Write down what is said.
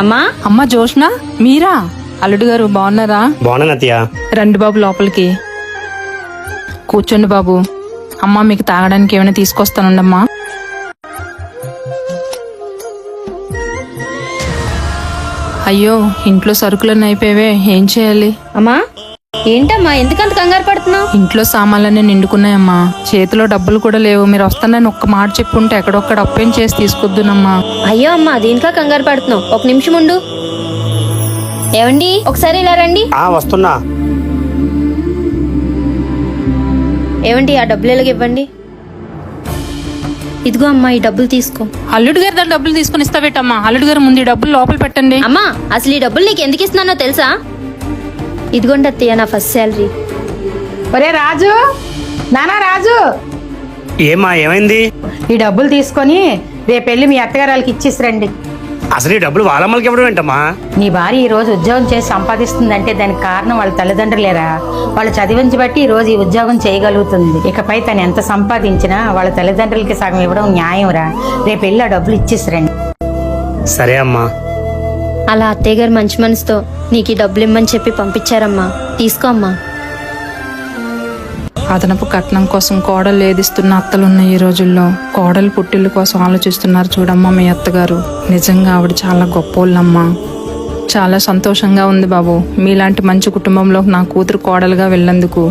అమ్మా అమ్మా జోష్న మీరా? అల్లుడు గారు బాగున్నారా? బాగున్నాను అత్తయ్య. రండి బాబు లోపలికి కూర్చోండి బాబు. అమ్మా మీకు తాగడానికి ఏమైనా తీసుకొస్తానుండమ్మా. అయ్యో ఇంట్లో సరుకులన్నీ అయిపోయావే, ఏం చేయాలి? అమ్మా ఏంటమ్మా ఎందుకంత కంగారు పడుతున్నావు? ఇంట్లో సామాన్లన్నీ నిండుకున్నాయమ్మా, చేతిలో డబ్బులు కూడా లేవు. మీరు వస్తానని ఒక్క మాట చెప్పుంటే ఎక్కడొక్కడ అప్పేం చేసి తీసుకొద్దునమ్మా. అయ్యో అమ్మా దీనికా కంగారు పడుతున్నావు, ఒక నిమిషం ఉండు. ఏవండి ఒకసారి ఇలా రండి. వస్తున్నా. ఏవండి ఆ డబ్బులు ఎలాగ ఇవ్వండి. ఇదిగో అమ్మా ఈ డబ్బులు తీసుకో. అల్లుడు గారి దగ్గర డబ్బులు తీసుకుని ఇస్తావేటమ్మా? అల్లుడు గారు ముందు ఈ డబ్బులు లోపల పెట్టండి. అమ్మా అసలు ఈ డబ్బులు నీకు ఎందుకు ఇస్తున్నానో తెలుసా? ఇదిగోండి అత్తయ్య నా ఫస్ట్ శాలరీ. ఒరే రాజు, నానా రాజు, ఏమ్మా ఏమైంది? ఈ డబ్బులు తీసుకొని రేపెళ్ళి మీ అత్తగారాలకి ఇచ్చేసి రండి. అసలు ఈ డబ్బులు వాళ్ళమ్మలకి ఇవ్వడం ఏంటమ్మా? నీ భార్య ఈ రోజు ఉద్యోగం చేసి సంపాదిస్తుందంటే దానికి కారణం వాళ్ళ తల్లిదండ్రులేరా. వాళ్ళు చదివించి బట్టి ఈ రోజు ఈ ఉద్యోగం చేయగలుగుతుంది. ఇకపై తను ఎంత సంపాదించినా వాళ్ళ తల్లిదండ్రులకి సగం ఇవ్వడం న్యాయంరా. రేపెళ్ళి ఆ డబ్బులు ఇచ్చేసి రండి. సరే అమ్మా. అలా అత్తయ్య గారు మంచి మనసుతో నీకు ఈ డబ్బులు ఇమ్మని చెప్పి పంపించారమ్మా. తీసుకో అమ్మా. అదనపు కట్నం కోసం కోడలు ఏదిస్తున్న అత్తలున్న ఈ రోజుల్లో కోడలు పుట్టిల్లు కోసం ఆలోచిస్తున్నారు చూడమ్మా మీ అత్తగారు. నిజంగా ఆవిడ చాలా గొప్పోళ్ళమ్మా. చాలా సంతోషంగా ఉంది బాబు, మీలాంటి మంచి కుటుంబంలో నా కూతురు కోడలుగా వెళ్ళేందుకు.